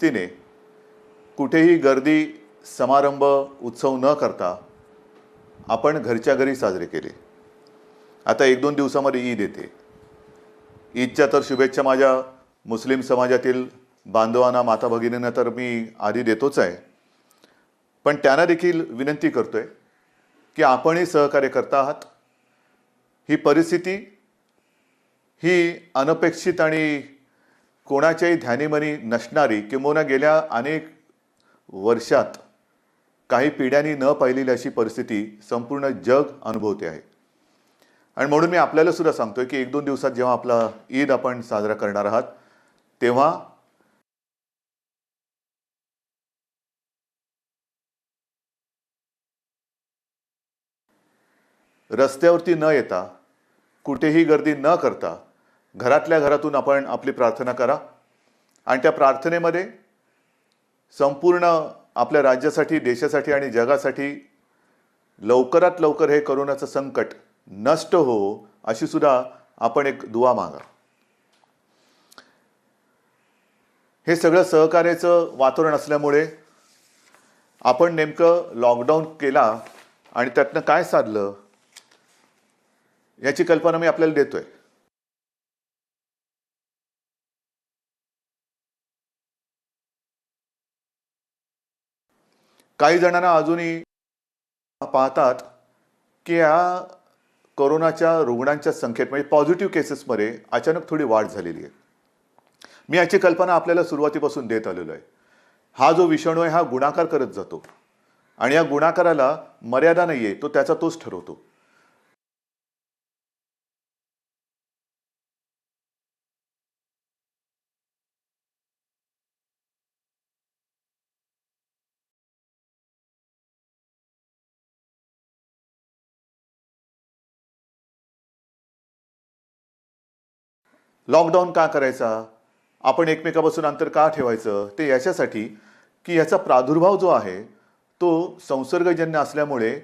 शिस्तीने कुठेही गर्दी समारंभ उत्सव न करता आपण घरच्या घरी साजरे केले. आता 1-2 दिवसामध्ये ईद येते. ईदच्या तर शुभेच्छा माझ्या मुस्लिम समाजातील बांधवांना, माता भगिनींना तर मी आधी देतोच आहे. पण त्यांना देखील विनंती करतोय की आपणही सहकार्य करता आहात. ही परिस्थिती ही अनपेक्षित आणि कोणाच्याही ध्यानीमनी नसणारी, किंबहुना गेल्या अनेक वर्षात काही पिढ्यांनी न पाहिलेली अशी परिस्थिती संपूर्ण जग अनुभवते आहे. आणि म्हणून मी आपल्याला सुद्धा सांगतोय की 1-2 दिवसात जेव्हा आपला ईद आपण साजरा करणार आहात तेव्हा रस्त्यावरती न येता, कुठेही गर्दी न करता घरातल्या घरातून आपण आपली प्रार्थना करा. आणि त्या प्रार्थनेमध्ये संपूर्ण आपल्या राज्यासाठी, देशासाठी आणि जगासाठी लवकरात लवकर हे कोरोनाचं संकट नष्ट हो अशी सुद्धा आपण एक दुआ मागा. हे सगळं सहकार्याचं वातावरण असल्यामुळे आपण नेमकं लॉकडाऊन केला आणि त्यातनं काय साधलं याची कल्पना मी आपल्याला देतोय. काही जणांना अजूनही पाहतात की या कोरोनाच्या रुग्णांच्या संख्येत म्हणजे पॉझिटिव्ह केसेसमध्ये अचानक थोडी वाढ झालेली आहे. मी याची कल्पना आपल्याला सुरुवातीपासून देत आलेलो आहे. हा जो विषाणू आहे हा गुणाकार करत जातो आणि या गुणाकाराला मर्यादा नाही आहे, तो त्याचा तोच ठरवतो. लॉकडाऊन का करायचा, आपण एकमेकापासून अंतर का ठेवायचं, ते याच्यासाठी की याचा प्रादुर्भाव जो आहे तो संसर्गजन्य असल्यामुळे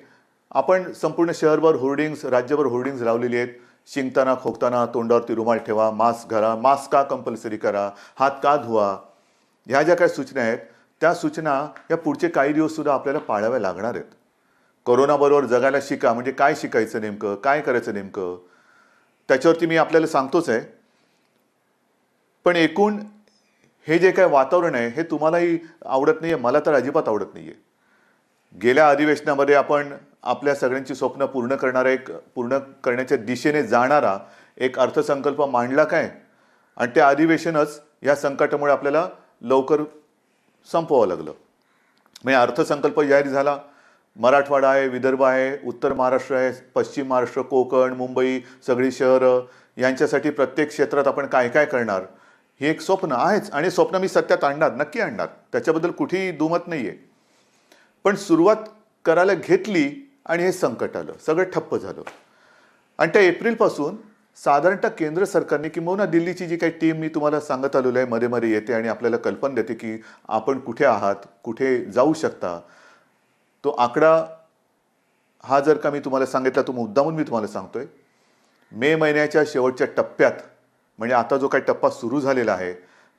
आपण संपूर्ण शहरभर होर्डिंग्स, राज्यभर होर्डिंग्स लावलेली आहेत. शिंकताना, खोकताना तोंडावरती रुमाल ठेवा, मास्क घाला, मास्क का कंपल्सरी करा, हात का धुवा, ह्या ज्या काही सूचना आहेत त्या सूचना या पुढचे काही दिवस सुद्धा आपल्याला पाळाव्या लागणार आहेत. कोरोनाबरोबर जगायला शिका म्हणजे काय शिकायचं नेमकं, काय करायचं नेमकं, त्याच्यावरती मी आपल्याला सांगतोच आहे. पण एकूण हे जे काय वातावरण आहे हे तुम्हालाही आवडत नाहीये, मला तर अजिबात आवडत नाहीये. गेल्या अधिवेशनामध्ये आपण आपल्या सगळ्यांची स्वप्न पूर्ण करण्याच्या दिशेने जाणारा एक अर्थसंकल्प मांडला काय, आणि ते अधिवेशनच या संकटामुळे आपल्याला लवकर संपवावं लागलं. म्हणजे अर्थसंकल्प जाहीर झाला. मराठवाडा आहे, विदर्भ आहे, उत्तर महाराष्ट्र आहे, पश्चिम महाराष्ट्र, कोकण, मुंबई, सगळी शहरं, यांच्यासाठी प्रत्येक क्षेत्रात आपण काय काय करणार हे एक स्वप्न आहेच. आणि स्वप्न मी सत्यात आणणार, नक्की आणणार, त्याच्याबद्दल कुठेही दुमत नाही आहे. पण सुरुवात करायला घेतली आणि हे संकट आलं, सगळं ठप्प झालं. आणि त्या एप्रिलपासून साधारणतः केंद्र सरकारने किंबहुना दिल्लीची जी काही टीम मी तुम्हाला सांगत आलेलो आहे मध्ये मध्ये येते आणि आपल्याला कल्पना देते की आपण कुठे आहात, कुठे जाऊ शकता, तो आकडा हा जर का मी तुम्हाला सांगितला तो मुद्दामून मी तुम्हाला सांगतोय. मे महिन्याच्या शेवटच्या टप्प्यात म्हणजे आता जो काही टप्पा सुरू झालेला आहे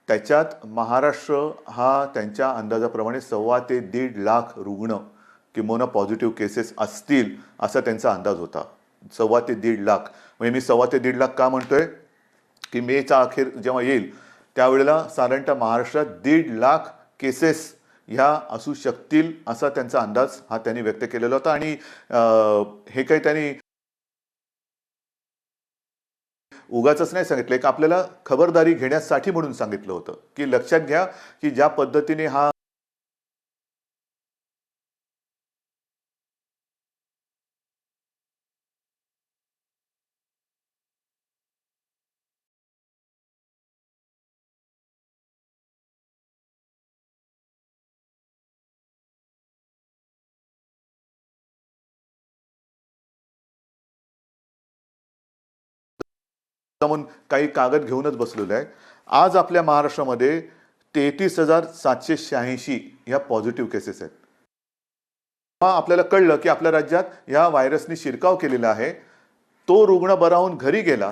त्याच्यात महाराष्ट्र हा त्यांच्या अंदाजाप्रमाणे 1.25 ते 1.5 लाख रुग्ण किंबहुना पॉझिटिव्ह केसेस असतील असा त्यांचा अंदाज होता. 1.25 ते 1.5 लाख. म्हणजे मी 1.25 ते 1.5 लाख का म्हणतोय की मेचा अखेर जेव्हा येईल त्यावेळेला साधारणतः महाराष्ट्रात 1.5 लाख केसेस ह्या असू शकतील असा त्यांचा अंदाज हा त्यांनी व्यक्त केलेला होता. आणि हे काही त्यांनी उगाचच नाही सांगितलं, एक आपल्याला खबरदारी घेण्यासाठी म्हणून सांगितलं होतं की लक्षात घ्या की ज्या पद्धतीने हा म्हणून काही कागद घेऊनच बसलेलो आहे. आज आपल्या महाराष्ट्रामध्ये 33,786 ह्या पॉझिटिव्ह केसेस आहेत. आपल्याला कळलं की आपल्या राज्यात या व्हायरसने शिरकाव केलेला आहे. तो रुग्ण बरा होऊन घरी गेला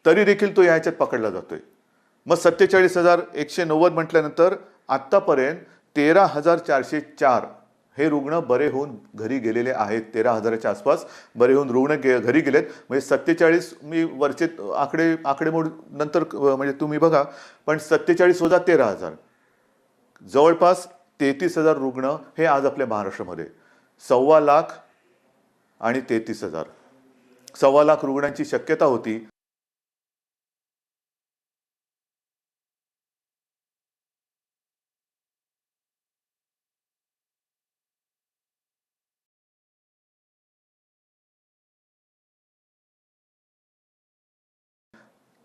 तरी देखील तो याच्यात पकडला जातोय. मग 47,190 म्हटल्यानंतर आत्तापर्यंत 13,404 हे रुग्ण बरे होऊन घरी गेलेले आहेत. 13,000च्या आसपास बरे होऊन रुग्ण घरी गेलेत. म्हणजे 47 मी वरचे आकडेमोड नंतर म्हणजे तुम्ही बघा, पण 47 वजा 13,000 जवळपास 33,000 रुग्ण हे आज आपल्या महाराष्ट्रामध्ये. 1.25 लाख आणि 33,000 1.25 लाख रुग्णांची शक्यता होती.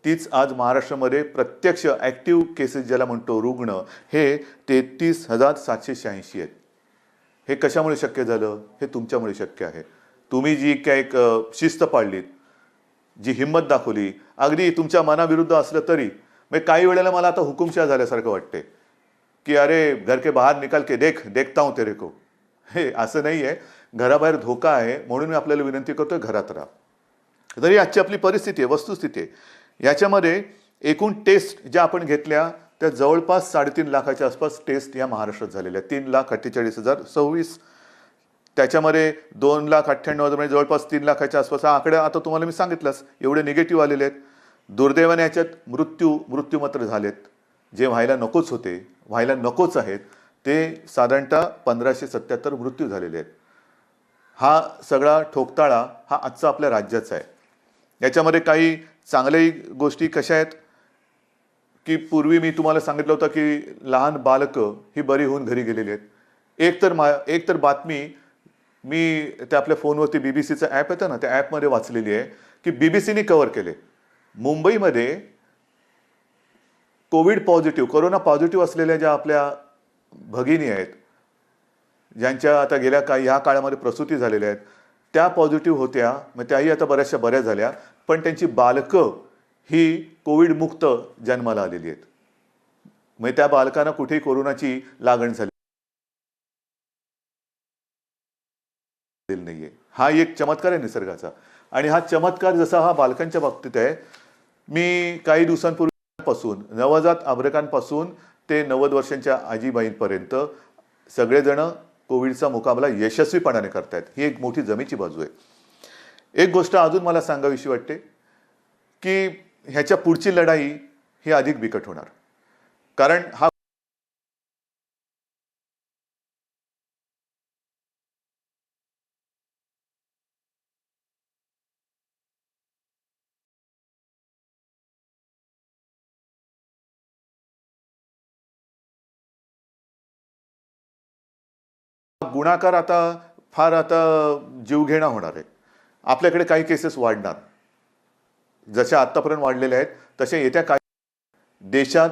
तीच आज महाराष्ट्रामध्ये प्रत्यक्ष ॲक्टिव्ह केसेस ज्याला म्हणतो रुग्ण हे 33,786 आहेत. हे कशामुळे शक्य झालं? हे तुमच्यामुळे शक्य आहे. तुम्ही जी काय एक शिस्त पाळलीत, जी हिंमत दाखवली, अगदी तुमच्या मनाविरुद्ध असलं तरी, म्हणजे काही वेळेला मला आता हुकुमशाह झाल्यासारखं वाटते की अरे घर के बाहेर निकाल के देखता हूं तेरे को. हे असं नाही आहे. घराबाहेर धोका आहे म्हणून मी आपल्याला विनंती करतोय, घरात राहा. तरी आजची आपली परिस्थिती आहे, वस्तुस्थिती आहे. याच्यामध्ये एकूण टेस्ट ज्या आपण घेतल्या त्या जवळपास 3.5 लाखाच्या आसपास टेस्ट या महाराष्ट्रात झालेल्या. 3,48,026. त्याच्यामध्ये 2,98,000 म्हणजे जवळपास 3 लाखाच्या आसपास हा आकडा आता तुम्हाला मी सांगितलंच. एवढे निगेटिव्ह आलेले आहेत. दुर्दैवाने याच्यात मृत्यू मात्र झालेत. जे व्हायला नकोच होते, व्हायला नकोच आहेत, ते साधारणतः 1,577 मृत्यू झालेले आहेत. हा सगळा ठोकताळा हा आजचा आपल्या राज्याचा आहे. याच्यामध्ये काही चांगल्याही गोष्टी कशा आहेत की पूर्वी मी तुम्हाला सांगितलं होतं की लहान बालकं ही बरी होऊन घरी गेलेली आहेत. एक तर बातमी मी त्या आपल्या फोनवरती बीबीसीचं ॲप येतं ना, त्या ॲपमध्ये वाचलेली आहे की बीबीसीने कव्हर केले. मुंबईमध्ये कोरोना पॉझिटिव्ह असलेल्या ज्या आपल्या भगिनी आहेत, ज्यांच्या आता गेल्या ह्या काळामध्ये प्रसूती झालेल्या आहेत, त्या पॉझिटिव्ह होत्या. मग त्याही आता बऱ्याचशा बऱ्या झाल्या. पण त्यांची बालकं ही कोविड मुक्त जन्माला आलेली आहेत. मग त्या बालकांना कुठेही कोरोनाची लागण झाली नाहीये. हा एक चमत्कार आहे निसर्गाचा. आणि हा चमत्कार जसा हा बालकांच्या बाबतीत आहे, मी काही दिवसांपूर्वीपासून नवजात अर्भकांपासून ते 90 वर्षांच्या आजीबाईंपर्यंत सगळेजण कोविडचा मुकाबला यशस्वीपणाने करतायत. ही एक मोठी जमेची बाजू आहे. एक गोष्ट अजून मला सांगावीशी वाटते की ह्याच्या पुढची लढाई ही अधिक बिकट होणार. कारण हा गुणाकार आता जीवघेणा होणार आहे. आपल्याकडे काही केसेस वाढणार, जशा आत्तापर्यंत वाढलेल्या आहेत तसे येत्या काही देशात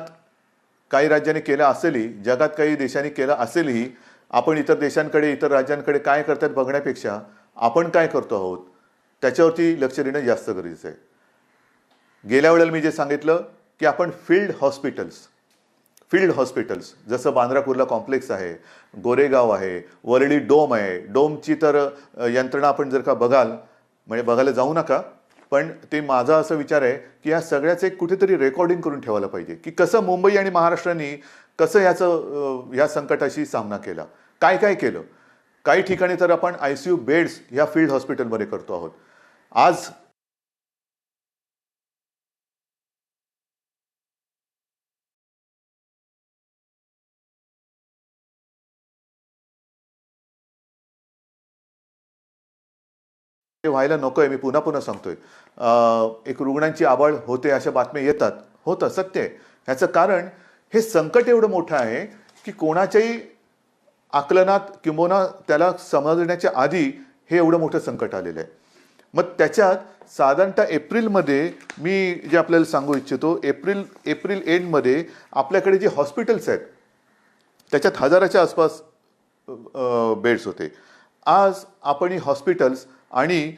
काही राज्यांनी केलं असेलही, जगात काही देशांनी केलं असेलही, आपण इतर देशांकडे इतर राज्यांकडे काय करतात बघण्यापेक्षा आपण काय करतो आहोत त्याच्यावरती लक्ष देणं जास्त गरजेचं आहे. गेल्या वेळेला मी जे सांगितलं की आपण फील्ड हॉस्पिटल्स जसं बांद्रा कुर्ला कॉम्प्लेक्स आहे, गोरेगाव आहे, वरळी डोम आहे. डोमची तर यंत्रणा आपण जर का म्हणजे बघायला जाऊ नका, पण ते माझा असा विचार आहे की या सगळ्याचं एक कुठेतरी रेकॉर्डिंग करून ठेवायला पाहिजे की कसं मुंबई आणि महाराष्ट्राने कसं ह्या संकटाशी सामना केला, काय केलं. काही ठिकाणी तर आपण ICU बेड्स ह्या फील्ड हॉस्पिटलमध्ये करतो आहोत. आज ते व्हायला नकोय. मी पुन्हा सांगतोय, एक रुग्णांची आबाळ होते अशा बातम्या येतात, होतं, सत्य आहे. ह्याचं कारण हे संकट एवढं मोठं आहे की कोणाच्याही आकलनात किंबहुना त्याला समजण्याच्या आधी हे एवढं मोठं संकट आलेलं आहे. मग त्याच्यात साधारणतः एप्रिलमध्ये मी जे आपल्याला सांगू इच्छितो, एप्रिल एंडमध्ये आपल्याकडे जे हॉस्पिटल्स आहेत त्याच्यात 1,000च्या आसपास बेड्स होते. आज आपण ही हॉस्पिटल्स आणि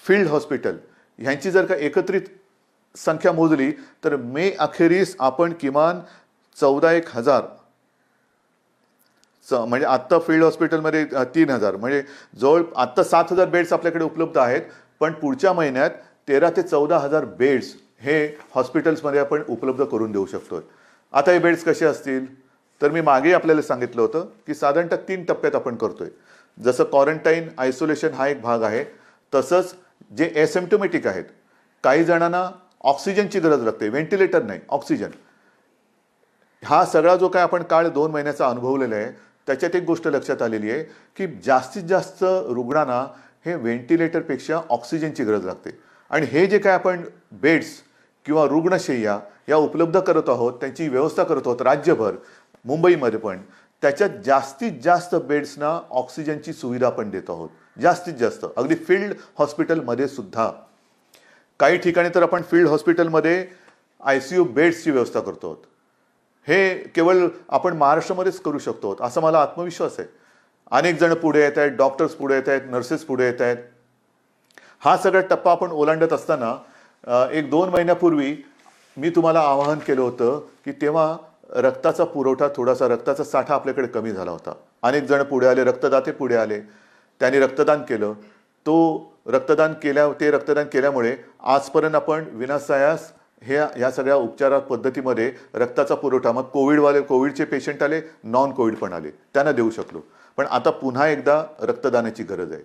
फील्ड हॉस्पिटल ह्यांची जर का एकत्रित संख्या मोजली तर मे अखेरीस आपण किमान 14,000 म्हणजे आत्ता फील्ड हॉस्पिटलमध्ये 3,000 म्हणजे आत्ता 7,000 बेड्स आपल्याकडे उपलब्ध आहेत. पण पुढच्या महिन्यात 13,000 ते 14,000 बेड्स हे हॉस्पिटल्समध्ये आपण उपलब्ध करून देऊ शकतो. आता हे बेड्स कसे असतील तर मी मागे आपल्याला सांगितलं होतं की साधारणतः 3 टप्प्यात आपण करतोय. जसं क्वारंटाईन आयसोलेशन हा एक भाग आहे, तसंच जे एसिम्प्टोमॅटिक आहेत, काही जणांना ऑक्सिजनची गरज लागते, व्हेंटिलेटर नाही, ऑक्सिजन. हा सगळा जो काय आपण काळ 2 महिन्याचा अनुभवलेला आहे, त्याच्यात एक गोष्ट लक्षात आलेली आहे की जास्तीत जास्त रुग्णांना हे व्हेंटिलेटरपेक्षा ऑक्सिजनची गरज लागते. आणि हे जे काय आपण बेड्स किंवा रुग्णशय्या या उपलब्ध करत आहोत, त्यांची व्यवस्था करत आहोत राज्यभर, मुंबईमध्ये पण, त्याच्यात जास्तीत जास्त बेड्सना ऑक्सिजनची सुविधा आपण देत आहोत. जास्तीत जास्त अगदी फील्ड हॉस्पिटलमध्ये सुद्धा. काही ठिकाणी तर आपण फील्ड हॉस्पिटलमध्ये ICU बेड्सची व्यवस्था करतो आहोत. हे केवळ आपण महाराष्ट्रामध्येच करू शकतो असा मला आत्मविश्वास आहे. अनेक जण पुढे येत आहेत, डॉक्टर्स पुढे येत आहेत, नर्सेस पुढे येत आहेत. हा सगळा टप्पा आपण ओलांडत असताना 1-2 महिन्यापूर्वी मी तुम्हाला आवाहन केलं होतं की तेव्हा रक्ताचा पुरवठा, थोडासा रक्ताचा साठा आपल्याकडे कमी झाला होता. अनेक जण पुढे आले, रक्तदाते पुढे आले, त्यांनी रक्तदान केलं. ते रक्तदान केल्यामुळे आजपर्यंत आपण विनासायास ह्या सगळ्या उपचार पद्धतीमध्ये रक्ताचा पुरवठा, मग कोविडचे पेशंट आले, नॉन कोविड पण आले, त्यांना देऊ शकलो. पण आता पुन्हा एकदा रक्तदानाची गरज आहे.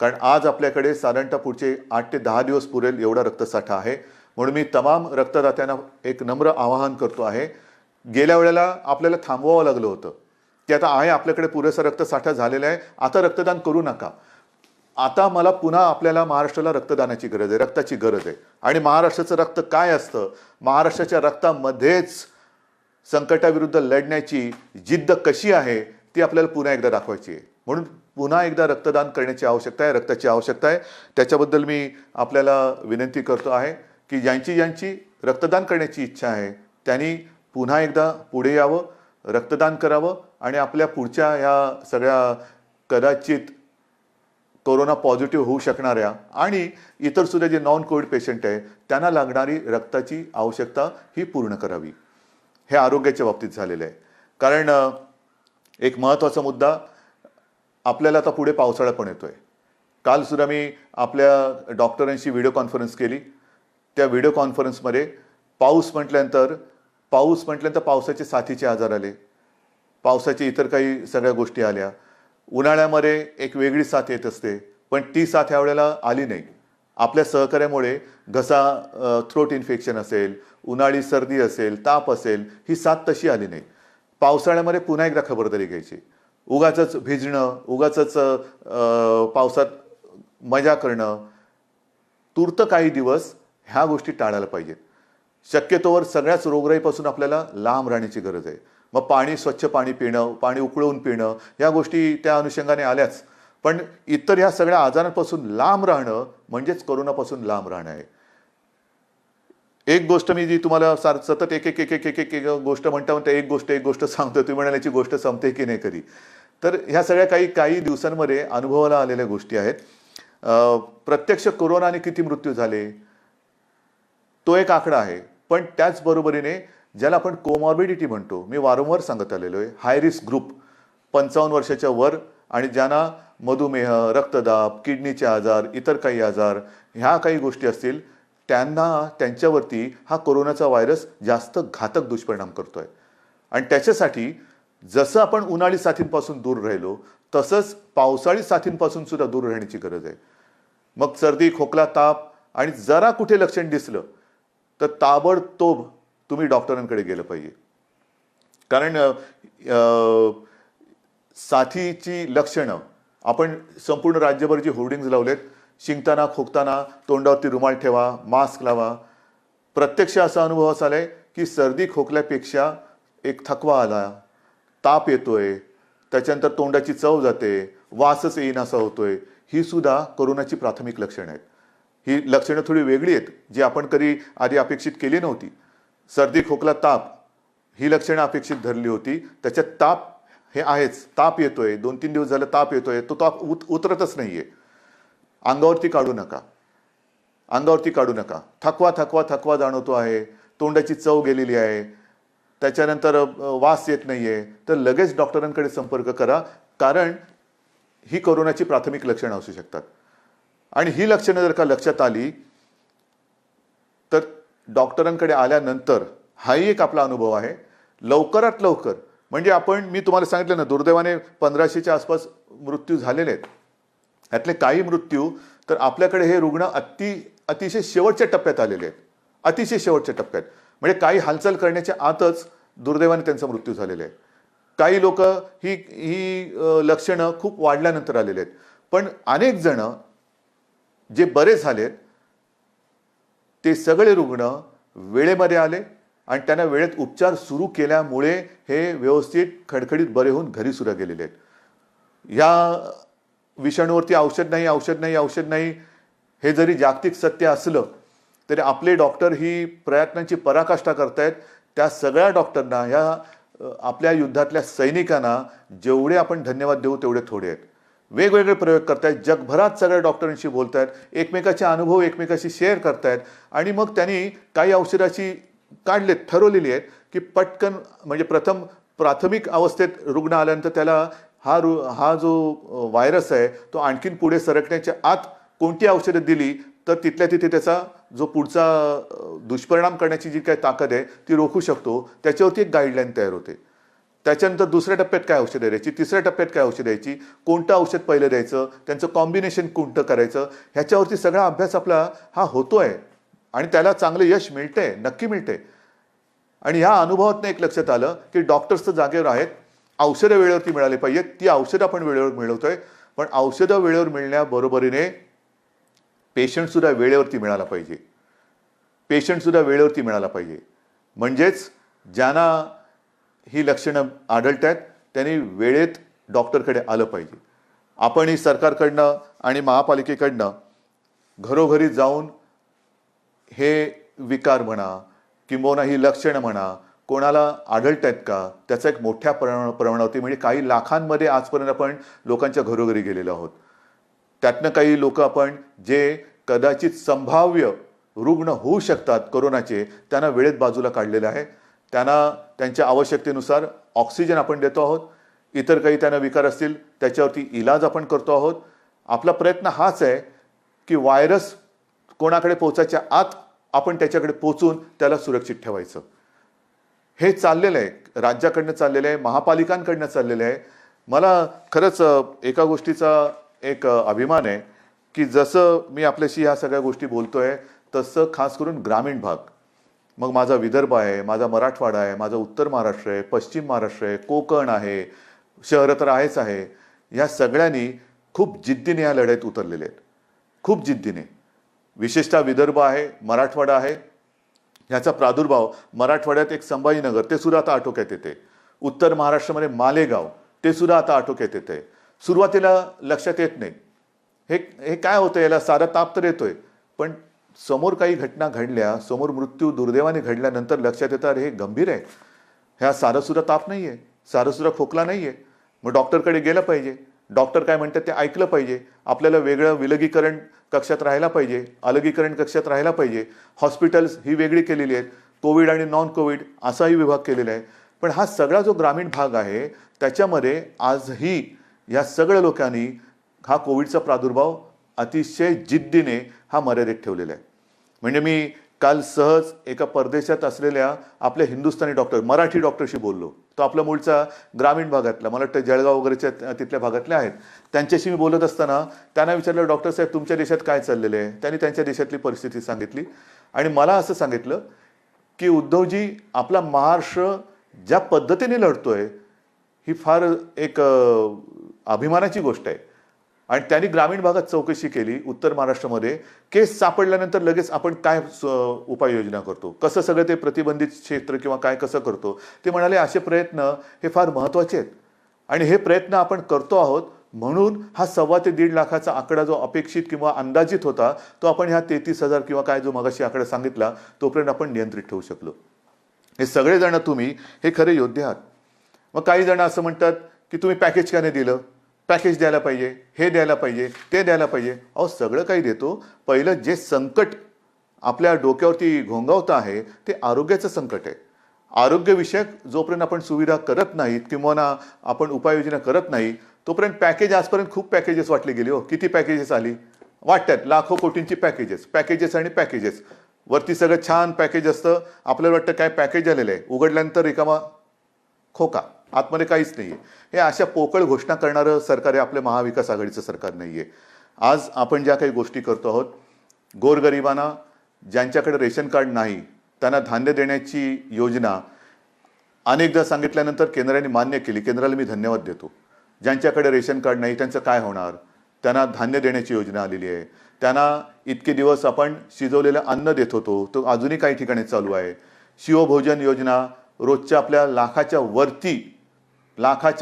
कारण आज आपल्याकडे साधारणतः पुढचे 8 ते 10 दिवस पुरेल एवढा रक्तसाठा आहे. म्हणून मी तमाम रक्तदात्यांना एक नम्र आवाहन करतो आहे. गेल्या वेळेला आपल्याला थांबवावं लागलं होतं की आता आहे आपल्याकडे पुरेसा रक्तसाठा झालेला आहे, आता रक्तदान करू नका. आता मला पुन्हा आपल्याला महाराष्ट्राला रक्तदानाची गरज आहे, रक्ताची गरज आहे. आणि महाराष्ट्राचं रक्त काय असतं, महाराष्ट्राच्या रक्तामध्येच संकटाविरुद्ध लढण्याची जिद्द कशी आहे ती आपल्याला पुन्हा एकदा दाखवायची आहे. म्हणून पुन्हा एकदा रक्तदान करण्याची आवश्यकता आहे, रक्ताची आवश्यकता आहे. त्याच्याबद्दल मी आपल्याला विनंती करतो आहे की ज्यांची रक्तदान करण्याची इच्छा आहे त्यांनी पुन्हा एकदा पुढे यावं, रक्तदान करावं आणि आपल्या पुढच्या ह्या सगळ्या कदाचित कोरोना पॉझिटिव्ह होऊ शकणाऱ्या आणि इतर सुद्धा जे नॉन कोविड पेशंट आहे त्यांना लागणारी रक्ताची आवश्यकता ही पूर्ण करावी. हे आरोग्याच्या बाबतीत झालेलं आहे. कारण एक महत्त्वाचा मुद्दा, आपल्याला आता पुढे पावसाळा पण येतोय. काल सुद्धा मी आपल्या डॉक्टरांशी व्हिडिओ कॉन्फरन्स केली. त्या व्हिडिओ कॉन्फरन्समध्ये पाऊस म्हटल्यानंतर पावसाचे साथीचे आजार आले, पावसाची इतर काही सगळ्या गोष्टी आल्या. उन्हाळ्यामध्ये एक वेगळी साथ येत असते, पण ती साथ यावेळेला आली नाही. आपल्या सहकार्यामुळे थ्रोट इन्फेक्शन असेल, उन्हाळी सर्दी असेल, ताप असेल, ही साथ तशी आली नाही. पावसाळ्यामध्ये पुन्हा एकदा खबरदारी घ्यायची. उगाचच भिजणं, उगाचच पावसात मजा करणं, तूर्त काही दिवस ह्या गोष्टी टाळायला पाहिजेत. शक्यतोवर सगळ्याच रोगराईपासून आपल्याला लांब राहण्याची गरज आहे. मग स्वच्छ पाणी पिणं, पाणी उकळून पिणं, ह्या गोष्टी त्या अनुषंगाने आल्याच. पण इतर ह्या सगळ्या आजारांपासून लांब राहणं म्हणजेच कोरोनापासून लांब राहणं आहे. एक गोष्ट मी जी तुम्हाला सतत एक गोष्ट म्हणता एक गोष्ट सांगतो, तुम्ही म्हणाल्याची गोष्ट संपते की नाही कधी. तर ह्या सगळ्या काही दिवसांमध्ये अनुभवाला आलेल्या गोष्टी आहेत. प्रत्यक्ष कोरोनाने किती मृत्यू झाले तो एक आकडा आहे, पण त्याचबरोबरीने ज्याला आपण कोमॉर्बिडिटी म्हणतो, मी वारंवार सांगत आलेलो आहे, हाय रिस्क ग्रुप 55 वर्षाच्या वर आणि ज्यांना मधुमेह, रक्तदाब, किडनीचे आजार, इतर काही आजार, ह्या काही गोष्टी असतील, त्यांच्यावरती हा कोरोनाचा व्हायरस जास्त घातक दुष्परिणाम करतोय. आणि त्याच्यासाठी जसं आपण उन्हाळी साथींपासून दूर राहिलो तसंच पावसाळी साथींपासून सुद्धा दूर राहण्याची गरज आहे. मग सर्दी, खोकला, ताप आणि जरा कुठे लक्षण दिसलं तर ताबडतोब तुम्ही डॉक्टरांकडे गेलं पाहिजे. कारण साथीची लक्षणं आपण संपूर्ण राज्यभर जी होर्डिंग्ज लावलेत, शिंकताना, खोकताना तोंडावरती रुमाल ठेवा, मास्क लावा. प्रत्यक्ष असा अनुभव असा आलाय की सर्दी खोकल्यापेक्षा एक थकवा आला, ताप येतोय, त्याच्यानंतर तोंडाची चव जाते, वासच येईनासा होतोय. ही सुद्धा कोरोनाची प्राथमिक लक्षणं आहेत. ही लक्षणं थोडी वेगळी आहेत, जी आपण कधी आधी अपेक्षित केली नव्हती. सर्दी, खोकला, ताप ही लक्षणं अपेक्षित धरली होती. त्याच्यात ताप हे आहेच, ताप येतोय, 2-3 दिवस झालं ताप येतोय, तो ताप उतरतच नाहीये. अंगावरती काढू नका. थकवा जाणवतो आहे, तोंडाची चव गेलेली आहे, त्याच्यानंतर वास येत नाहीये, तर लगेच डॉक्टरांकडे संपर्क करा. कारण ही कोरोनाची प्राथमिक लक्षणं असू शकतात. आणि ही लक्षणं जर का लक्षात आली तर डॉक्टरांकडे आल्यानंतर हाही एक आपला अनुभव आहे, लवकरात लवकर म्हणजे मी तुम्हाला सांगितलं ना, दुर्दैवाने 1500च्या आसपास मृत्यू झालेले आहेत. यातले काही मृत्यू तर आपल्याकडे हे रुग्ण अतिशय शेवटच्या टप्प्यात आलेले आहेत, अतिशय शेवटच्या टप्प्यात. म्हणजे काही हालचाल करण्याच्या आतच दुर्दैवाने त्यांचा मृत्यू झालेला आहे. काही लोक ही लक्षणं खूप वाढल्यानंतर आलेले आहेत. पण अनेक जण जे बरे झालेत ते सगळे रुग्ण वेळेमध्ये आले आणि त्यांना वेळेत उपचार सुरू केल्यामुळे हे व्यवस्थित खडखडीत बरे होऊन घरी सुद्धा गेलेले आहेत. या विषाणूवरती औषध नाही हे जरी जागतिक सत्य असलं तरी आपले डॉक्टर ही प्रयत्नांची पराकाष्ठा करतायत. त्या सगळ्या डॉक्टरना, ह्या आपल्या युद्धातल्या सैनिकांना जेवढे आपण धन्यवाद देऊ तेवढे थोडे आहेत. वेगवेगळे प्रयोग करतायत, जगभरात सगळ्या डॉक्टरांशी बोलतायत, एकमेकाचे अनुभव एकमेकाशी शेअर करतायत आणि मग त्यांनी काही औषधाची ठरवलेली आहेत की पटकन, म्हणजे प्राथमिक अवस्थेत रुग्ण आल्यानंतर त्याला हा जो व्हायरस आहे तो आणखीन पुढे सरकण्याच्या आत कोणती औषधं दिली तर तिथल्या तिथे त्याचा जो पुढचा दुष्परिणाम करण्याची जी काही ताकद आहे ती रोखू शकतो. त्याच्यावरती एक गाईडलाईन तयार होते. त्याच्यानंतर दुसऱ्या टप्प्यात काय औषधं द्यायची, तिसऱ्या टप्प्यात काय औषध द्यायची, कोणतं औषध पहिलं द्यायचं, त्यांचं कॉम्बिनेशन कोणतं करायचं, ह्याच्यावरती सगळा अभ्यास आपला हा होतोय आणि त्याला चांगलं यश मिळतंय, नक्की मिळतंय. आणि ह्या अनुभवातनं एक लक्षात आलं की डॉक्टर्स तर जागेवर आहेत, औषधं वेळेवरती मिळाली पाहिजेत. ती औषधं आपण वेळेवर मिळवतोय, पण औषधं वेळेवर मिळण्याबरोबरीने पेशंट सुद्धा वेळेवरती मिळाला पाहिजे. म्हणजेच ज्यांना ही लक्षणं आढळत आहेत त्यांनी वेळेत डॉक्टरकडे आलं पाहिजे. आपणही सरकारकडनं आणि महापालिकेकडनं घरोघरी जाऊन हे विकार म्हणा किंबहुना ही लक्षणं म्हणा कोणाला आढळत आहेत का त्याचा एक मोठ्या प्रमाणावरती, म्हणजे काही लाखांमध्ये आजपर्यंत आपण लोकांच्या घरोघरी गेलेलो आहोत. त्यातनं काही लोक आपण जे कदाचित संभाव्य रुग्ण होऊ शकतात कोरोनाचे त्यांना वेळेत बाजूला काढलेलं आहे. त्यांना त्यांच्या आवश्यकतेनुसार ऑक्सिजन आपण देतो आहोत. इतर काही त्यांना विकार असतील त्याच्यावरती इलाज आपण करतो आहोत. आपला प्रयत्न हाच आहे की व्हायरस कोणाकडे पोहोचायच्या आत आपण त्याच्याकडे पोहोचून त्याला सुरक्षित ठेवायचं. हे चाललेलं आहे, राज्याकडनं चाललेलं आहे, महापालिकांकडनं चाललेलं आहे. मला खरंच एका गोष्टीचा एक अभिमान आहे की जसं मी आपल्याशी ह्या सगळ्या गोष्टी बोलतोय तसं खास करून ग्रामीण भाग, मग माझा विदर्भ आहे, माझा मराठवाडा आहे, माझा उत्तर महाराष्ट्र आहे, पश्चिम महाराष्ट्र आहे, कोकण आहे, शहरं तर आहेच आहे, या सगळ्यांनी खूप जिद्दीने या लढाईत उतरलेले आहेत, खूप जिद्दीने. विशेषतः विदर्भ आहे, मराठवाडा आहे. ह्याचा प्रादुर्भाव मराठवाड्यात एक संभाजीनगर ते सुद्धा आता आटोक्यात येते. उत्तर महाराष्ट्रामध्ये मालेगाव ते सुद्धा आता आटोक्यात येते. सुरुवातीला लक्षात येत नाही हे काय होतं, याला सारा ताप तर येतोय, पण समोर काही घटना घडल्या, समोर मृत्यू दुर्दैवाने घडल्यानंतर लक्षात येतं हे गंभीर आहे, ह्या सारंसुद्धा ताप नाही आहे, सारंसुद्धा खोकला नाही आहे. मग डॉक्टरकडे गेलं पाहिजे, डॉक्टर काय म्हणतात ते ऐकलं पाहिजे. आपल्याला वेगळं विलगीकरण कक्षात राहायला पाहिजे, अलगीकरण कक्षात राहायला पाहिजे. हॉस्पिटल्स ही वेगळी केलेली आहेत, कोविड आणि नॉन कोविड असाही विभाग केलेला आहे. पण हा सगळा जो ग्रामीण भाग आहे त्याच्यामध्ये आजही या सगळ्या लोकांनी हा कोविडचा प्रादुर्भाव अतिशय जिद्दीने हा मर्यादित ठेवलेला आहे. म्हणजे मी काल सहज एका परदेशात असलेल्या आपल्या हिंदुस्थानी डॉक्टर, मराठी डॉक्टरशी बोललो. तो आपला मूळचा ग्रामीण भागातला, मला वाटतं जळगाव वगैरेच्या तिथल्या भागातले आहेत. त्यांच्याशी मी बोलत असताना त्यांना विचारलं, डॉक्टर साहेब तुमच्या देशात काय चाललेलं आहे. त्यांनी त्यांच्या देशातली परिस्थिती सांगितली आणि मला असं सांगितलं की उद्धवजी, आपला महाराष्ट्र ज्या पद्धतीने लढतोय ही फार एक अभिमानाची गोष्ट आहे. आणि त्यांनी ग्रामीण भागात चौकशी केली, उत्तर महाराष्ट्रामध्ये केस सापडल्यानंतर लगेच आपण काय उपाययोजना करतो, कसं सगळं ते प्रतिबंधित क्षेत्र किंवा काय कसं करतो. ते म्हणाले असे प्रयत्न हे फार महत्त्वाचे आहेत आणि हे प्रयत्न आपण करतो आहोत, म्हणून हा 1.25 ते 1.5 लाखाचा आकडा जो अपेक्षित किंवा अंदाजित होता तो आपण ह्या 33,000 किंवा काय जो मगाशी आकडा सांगितला तोपर्यंत आपण नियंत्रित ठेवू शकलो. हे सगळेजण तुम्ही हे खरे योद्धे आहात. मग काही जण असं म्हणतात की तुम्ही पॅकेज का नाही दिलं, पॅकेज द्यायला पाहिजे, हे द्यायला पाहिजे, ते द्यायला पाहिजे. अहो सगळं काही देतो, पहिलं जे संकट आपल्या डोक्यावरती घोंगावतं आहे ते आरोग्याचं संकट आहे. आरोग्यविषयक जोपर्यंत आपण सुविधा करत नाहीत किंवा आपण उपाययोजना करत नाही तोपर्यंत पॅकेज, आजपर्यंत खूप पॅकेजेस वाटली गेली. हो, किती पॅकेजेस आली वाटतात, लाखो कोटींची पॅकेजेस आणि पॅकेजेस. वरती सगळं छान पॅकेज असतं, आपल्याला वाटतं काय पॅकेज आलेलं आहे, उघडल्यानंतर रिकामा खोका. आतमध्ये काहीच नाही आहे. हे अशा पोकळ घोषणा करणारं सरकार आहे आपलं महाविकास आघाडीचं सरकार नाही आहे. आज आपण ज्या काही गोष्टी करतो आहोत, गोरगरिबांना ज्यांच्याकडे रेशन कार्ड नाही त्यांना धान्य देण्याची योजना अनेकदा सांगितल्यानंतर केंद्राने मान्य केली. केंद्राला मी धन्यवाद देतो. ज्यांच्याकडे रेशन कार्ड नाही त्यांचं काय होणार, त्यांना धान्य देण्याची योजना आलेली आहे. त्यांना इतके दिवस आपण शिजवलेलं अन्न देत होतो, तो अजूनही काही ठिकाणी चालू आहे. शिवभोजन योजना रोजच्या आपल्या लाखाच्या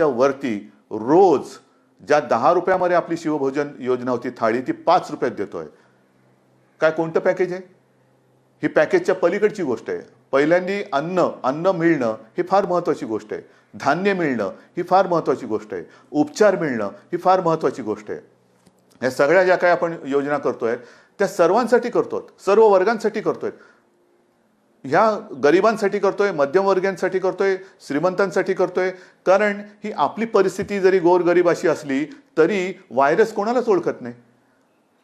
वरती रोज ज्या 10 रुपयामध्ये आपली शिवभोजन योजना होती थाळी, ती 5 रुपयात देतोय. काय कोणतं पॅकेज आहे? ही पॅकेजच्या पलीकडची गोष्ट आहे. पहिल्यांदी अन्न मिळणं ही फार महत्त्वाची गोष्ट आहे. धान्य मिळणं ही फार महत्त्वाची गोष्ट आहे. उपचार मिळणं ही फार महत्त्वाची गोष्ट आहे. या सगळ्या ज्या काही आपण योजना करतोय त्या सर्वांसाठी करतोय, सर्व वर्गांसाठी करतोय. ह्या गरिबांसाठी करतोय, मध्यमवर्गीयांसाठी करतोय, श्रीमंतांसाठी करतोय. कारण ही आपली परिस्थिती जरी गोरगरीब अशी असली तरी व्हायरस कोणालाच ओळखत नाही.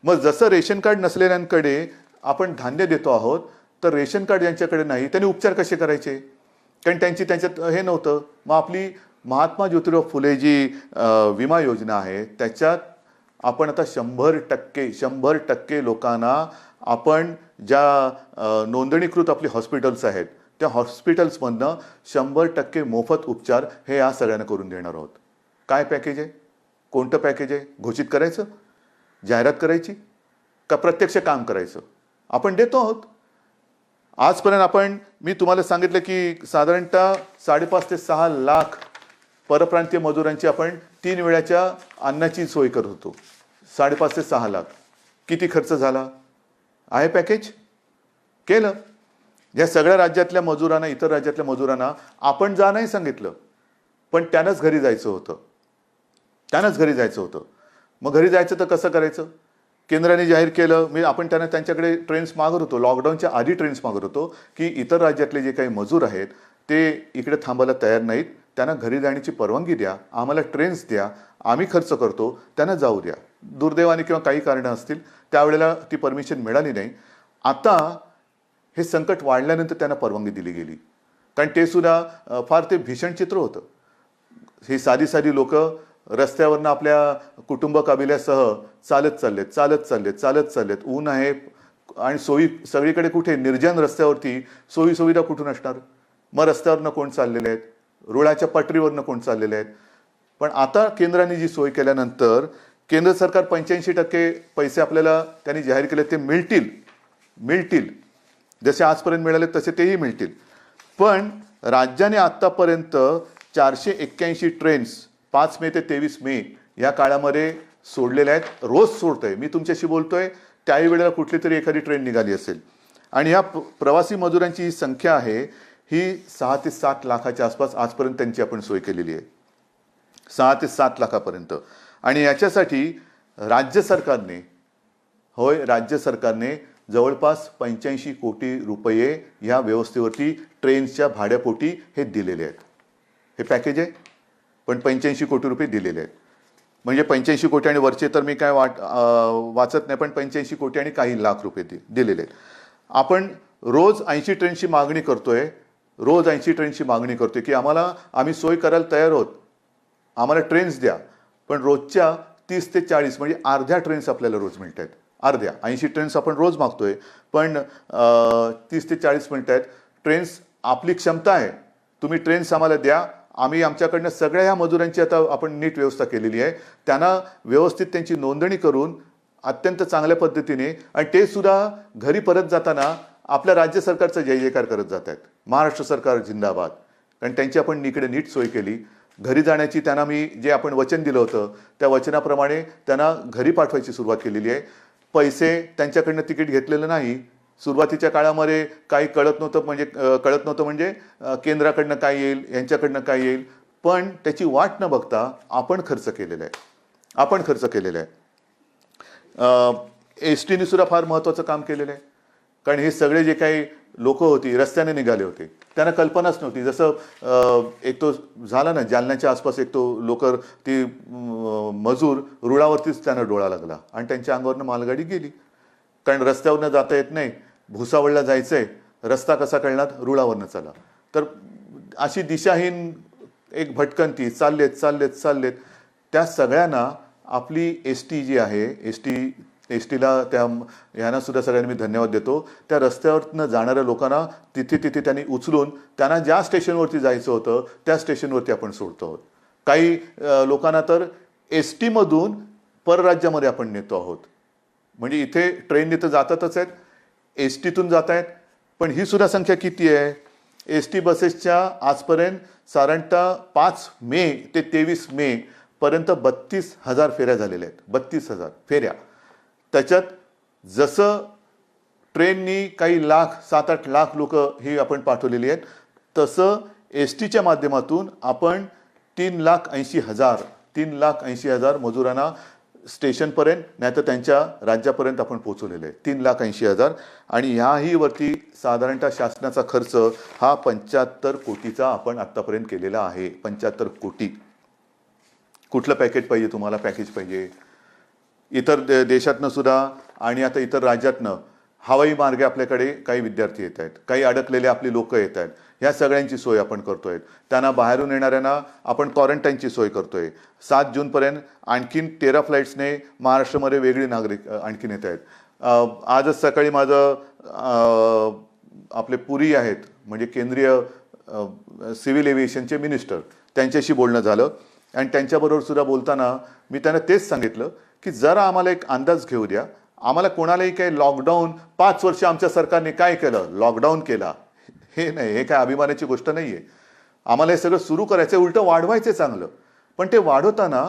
मग जसं रेशन कार्ड नसलेल्यांकडे आपण धान्य देतो आहोत, तर रेशन कार्ड ज्यांच्याकडे नाही त्यांनी उपचार कसे करायचे? कारण त्यांच्यात हे नव्हतं. मग आपली महात्मा ज्योतिराव फुले जी विमा योजना आहे त्याच्यात आपण आता 100% लोकांना आपण ज्या नोंदणीकृत आपली हॉस्पिटल्स आहेत त्या हॉस्पिटल्समधनं 100% मोफत उपचार हे या सगळ्यांना करून देणार आहोत. काय पॅकेज आहे? कोणतं पॅकेज आहे? घोषित करायचं, जाहिरात करायची का प्रत्यक्ष काम करायचं? आपण देतो आहोत. आजपर्यंत मी तुम्हाला सांगितलं की साधारणतः 5.5 ते 6 लाख परप्रांतीय मजुरांची आपण 3 वेळाच्या अन्नाची सोय करत होतो. 5.5 ते 6 लाख. किती खर्च झाला? आहे पॅकेज? केलं. या सगळ्या राज्यातल्या मजुरांना, इतर राज्यातल्या मजुरांना आपण जा नाही सांगितलं, पण त्यांनाच घरी जायचं होतं. मग घरी जायचं तर कसं करायचं? केंद्राने जाहीर केलं. आपण त्यांच्याकडे ट्रेन्स मागत होतो, लॉकडाऊनच्या आधी ट्रेन्स मागत होतो की इतर राज्यातले जे काही मजूर आहेत ते इकडे थांबायला तयार नाहीत, त्यांना घरी जाण्याची परवानगी द्या, आम्हाला ट्रेन्स द्या, आम्ही खर्च करतो, त्यांना जाऊ द्या. दुर्दैवाने किंवा काही कारणं असतील त्यावेळेला ती परमिशन मिळाली नाही. आता हे संकट वाढल्यानंतर त्यांना परवानगी दिली गेली. कारण ते सुद्धा फार ते भीषण चित्र होतं. ही साधी लोक रस्त्यावरनं आपल्या कुटुंब काबिल्यासह चालत चाललेत. ऊन आहे आणि सोयी सगळीकडे कुठे? निर्जन रस्त्यावरती सोयी सुविधा कुठून असणार? मग रस्त्यावरनं कोण चाललेले आहेत? रुळाच्या पटरीवरनं कोण चाललेले आहेत? पण आता केंद्राने जी सोय केल्यानंतर केंद्र सरकार 85% पैसे आपल्याला त्यांनी जाहीर केले ते मिळतील. जसे आजपर्यंत मिळाले तसे तेही मिळतील. पण राज्याने आतापर्यंत 481 ट्रेन्स 5 मे ते 23 मे या काळामध्ये सोडलेल्या आहेत. रोज सोडतोय. मी तुमच्याशी बोलतोय त्याही वेळेला कुठली तरी एखादी ट्रेन निघाली असेल. आणि ह्या प्रवासी मजुरांची ही संख्या आहे ही 6 ते 7 लाखाच्या आसपास आजपर्यंत त्यांची आपण सोय केलेली आहे. 6 ते 7 लाखापर्यंत. आणि याच्यासाठी राज्य सरकारने जवळपास 85 कोटी रुपये ह्या व्यवस्थेवरती ट्रेन्सच्या भाड्यापोटी हे दिलेले आहेत. हे पॅकेज आहे, पण 85 कोटी रुपये दिलेले आहेत. म्हणजे 85 कोटी आणि वरचे तर मी काय वाचत नाही, पण 85 कोटी आणि काही लाख रुपये दिलेले आहेत. आपण रोज 80 ट्रेनची मागणी करतोय की आम्ही सोय करायला तयार आहोत, आम्हाला ट्रेन्स द्या. पण रोजच्या 30 ते 40 म्हणजे अर्ध्या ट्रेन्स आपल्याला रोज मिळत आहेत. 80 ट्रेन्स आपण रोज मागतोय, पण 30 ते 40 मिळत आहेत. ट्रेन्स आपली क्षमता आहे, तुम्ही ट्रेन्स आम्हाला द्या. आम्ही आमच्याकडनं सगळ्या ह्या मजुरांची आता आपण नीट व्यवस्था केलेली आहे. त्यांना व्यवस्थित त्यांची नोंदणी करून अत्यंत चांगल्या पद्धतीने, आणि ते सुद्धा घरी परत जाताना आपल्या राज्य सरकारचा जय जयकार करत जात आहेत. महाराष्ट्र सरकार जिंदाबाद. कारण त्यांची आपण इकडे नीट सोय केली. घरी जाण्याची त्यांना मी जे आपण वचन दिलं होतं त्या वचनाप्रमाणे त्यांना घरी पाठवायची सुरुवात केलेली आहे. पैसे त्यांच्याकडनं तिकीट घेतलेलं नाही. सुरुवातीच्या काळामध्ये काही कळत नव्हतं म्हणजे केंद्राकडनं काय येईल, यांच्याकडनं काय येईल. पण त्याची वाट न बघता आपण खर्च केलेला आहे. एसटीने सुद्धा फार महत्त्वाचं काम केलेलं आहे. कारण हे सगळे जे काही लोक होती रस्त्याने निघाले होते त्यांना कल्पनाच नव्हती. जसं एक तो झाला ना जालन्याच्या आसपास, एक तो लोकर ती मजूर रुळावरतीच त्यांना डोळा लागला आणि त्यांच्या अंगावरनं मालगाडी गेली. कारण रस्त्यावरनं जाता येत नाही, भुसावळला जायचंय, रस्ता कसा कळणार? रुळावरनं चला. तर अशी दिशाहीन एक भटकंती चाललेत. त्या सगळ्यांना आपली एस टी जी आहे, एस टीला ह्यांना सुद्धा सगळ्यांनी मी धन्यवाद देतो. त्या रस्त्यावरनं जाणाऱ्या लोकांना तिथे त्यांनी उचलून त्यांना ज्या स्टेशनवरती जायचं होतं त्या स्टेशनवरती आपण सोडतो आहोत. काही लोकांना तर एस टीमधून परराज्यामध्ये आपण नेतो आहोत. म्हणजे इथे ट्रेनने तर जातातच आहेत, एस टीतून जात आहेत. पण ही सुद्धा संख्या किती आहे? एस टी बसेसच्या आजपर्यंत साधारणतः 5 मे ते 23 मे पर्यंत 32,000 फेऱ्या झालेल्या आहेत. 32,000 फेऱ्या. त्याच्यात जसं ट्रेननी काही लाख 7-8 लाख लोक ही आपण पाठवलेली आहेत, तसं एस टीच्या माध्यमातून आपण 3,80,000 मजुरांना स्टेशनपर्यंत नाही तर त्यांच्या राज्यापर्यंत आपण पोहोचवलेले आहे. 3,80,000. आणि ह्याही वरती साधारणतः शासनाचा खर्च हा 75 कोटीचा आपण आत्तापर्यंत केलेला आहे. 75 कोटी. कुठलं पॅकेज पाहिजे तुम्हाला? पॅकेज पाहिजे इतर देशातनं सुद्धा आणि आता इतर राज्यातनं हवाई मार्गे आपल्याकडे काही विद्यार्थी येत आहेत, काही अडकलेले आपली लोक येत आहेत. ह्या सगळ्यांची सोय आपण करतोय. त्यांना बाहेरून येणाऱ्यांना आपण क्वारंटाईनची सोय करतोय. 7 जूनपर्यंत आणखीन 13 फ्लाईट्सने महाराष्ट्रामध्ये वेगळी नागरिक आणखीन येत आहेत. आजच सकाळी माझं आपले पुरी आहेत म्हणजे केंद्रीय सिव्हिल एव्हिएशनचे मिनिस्टर, त्यांच्याशी बोलणं झालं. आणि त्यांच्याबरोबर सुद्धा बोलताना मी त्यांना तेच सांगितलं की जरा आम्हाला एक अंदाज घेऊ द्या. आम्हाला कोणालाही काही लॉकडाऊन 5 वर्ष आमच्या सरकारने काय केलं? लॉकडाऊन केला. हे नाही, हे काय अभिमानाची गोष्ट नाही आहे. आम्हाला हे सगळं सुरू करायचं, उलटं वाढवायचं चांगलं. पण ते वाढवताना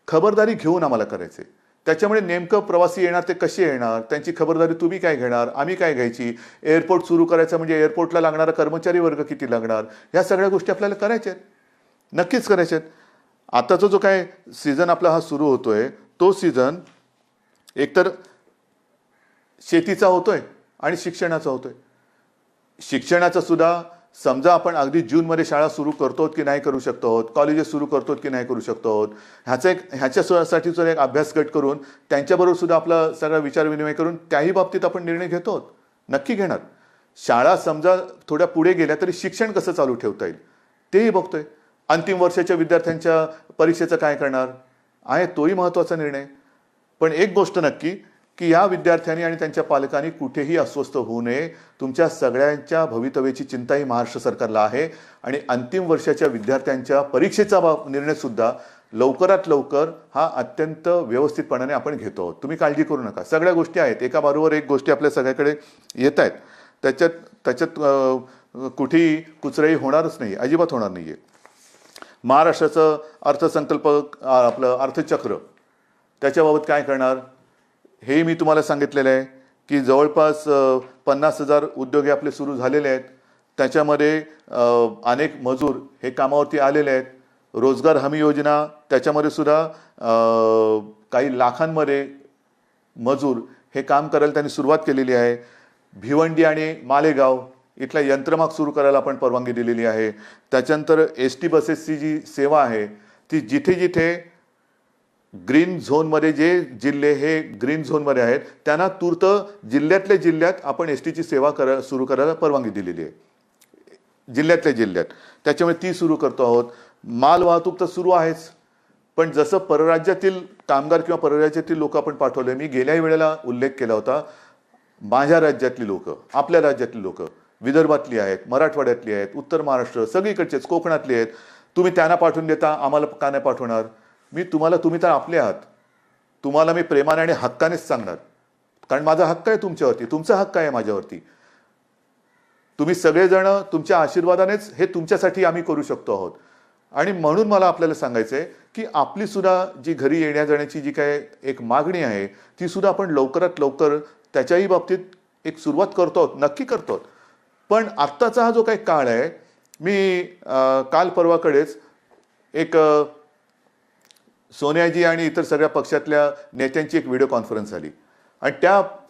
खबरदारी घेऊन आम्हाला करायचे. त्याच्यामुळे नेमकं प्रवासी येणार ते कसे येणार, त्यांची खबरदारी तुम्ही काय घेणार, आम्ही काय घ्यायची. एअरपोर्ट सुरू करायचं म्हणजे एअरपोर्टला लागणारा कर्मचारी वर्ग किती लागणार, ह्या सगळ्या गोष्टी आपल्याला करायच्या आहेत, नक्कीच करायच्या आहेत. आताचा जो काय सीझन आपला हा सुरू होतोय तो सीझन एकतर शेतीचा होतोय आणि शिक्षणाचा होतोय. शिक्षणाचा सुद्धा समजा आपण अगदी जूनमध्ये शाळा सुरू करतो की नाही करू शकतो आहोत, कॉलेजेस सुरू करतो की नाही करू शकतो आहोत, ह्याच्यासाठी सुद्धा एक अभ्यास गट करून त्यांच्याबरोबर सुद्धा आपला सगळा विचारविनिमय करून त्याही बाबतीत आपण निर्णय घेतो आहोत, नक्की घेणार. शाळा समजा थोड्या पुढे गेल्या तरी शिक्षण कसं चालू ठेवता येईल तेही बघतोय. अंतिम वर्षाच्या विद्यार्थ्यांच्या परीक्षेचं काय करणार आहे तोही महत्त्वाचा निर्णय. पण एक गोष्ट नक्की की या विद्यार्थ्यांनी आणि त्यांच्या पालकांनी कुठेही अस्वस्थ होऊ नये. तुमच्या सगळ्यांच्या भवितव्याची चिंता ही महाराष्ट्र सरकारला आहे. आणि अंतिम वर्षाच्या विद्यार्थ्यांच्या परीक्षेचा निर्णय सुद्धा लवकरात लवकर हा अत्यंत व्यवस्थितपणाने आपण घेतो आहोत. तुम्ही काळजी करू नका. सगळ्या गोष्टी आहेत, एका बरोबर एक गोष्टी आपल्या सगळ्याकडे येत आहेत. त्याच्यात कुठेही कुचराई होणारच नाही, अजिबात होणार नाही आहे. महाराष्ट्राचं अर्थसंकल्प आपलं अर्थचक्र त्याच्याबाबत काय करणार हे मी तुम्हाला सांगितलेलं आहे की जवळपास 50,000 उद्योग हे आपले सुरू झालेले आहेत. त्याच्यामध्ये अनेक मजूर हे कामावरती आलेले आहेत. रोजगार हमी योजना त्याच्यामध्ये सुद्धा काही लाखांमध्ये मजूर हे काम करायला त्यांनी सुरुवात केलेली आहे. भिवंडी आणि मालेगाव इथला यंत्रमाग सुरू करायला आपण परवानगी दिलेली आहे. त्याच्यानंतर एस टी बसेसची जी सेवा आहे ती जिथे जिथे ग्रीन झोनमध्ये जे जिल्हे हे ग्रीन झोनमध्ये आहेत त्यांना तूर्त जिल्ह्यातल्या जिल्ह्यात आपण एस टीची सेवा सुरू करायला परवानगी दिलेली आहे, जिल्ह्यातल्या जिल्ह्यात. त्याच्यामुळे ती सुरू करतो आहोत. माल वाहतूक तर सुरू आहेच, पण जसं परराज्यातील कामगार किंवा परराज्यातील लोक आपण पाठवले, मी गेल्याही वेळेला उल्लेख केला होता, माझ्या राज्यातली लोक, आपल्या राज्यातली लोक, विदर्भातली आहेत, मराठवाड्यातली आहेत, उत्तर महाराष्ट्र सगळीकडचेच, कोकणातली आहेत, तुम्ही त्यांना पाठवून देता, आम्हाला का नाही पाठवणार? तुम्ही तर आपले आहात. तुम्हाला मी प्रेमाने आणि हक्कानेच सांगणार, कारण माझा हक्क आहे तुमच्यावरती, तुमचा हक्क आहे माझ्यावरती. तुम्ही सगळेजण तुमच्या आशीर्वादानेच हे तुमच्यासाठी आम्ही करू शकतो आहोत. आणि म्हणून मला आपल्याला सांगायचं आहे की आपली सुद्धा जी घरी येण्या जाण्याची जी काय एक मागणी आहे ती सुद्धा आपण लवकरात लवकर त्याच्याही बाबतीत एक सुरुवात करतो आहोत, नक्की करतो आहोत. पण आत्ताचा हा जो काही काळ आहे, मी काल परवाकडेच एक सोनियाजी आणि इतर सगळ्या पक्षातल्या नेत्यांची एक व्हिडिओ कॉन्फरन्स झाली आणि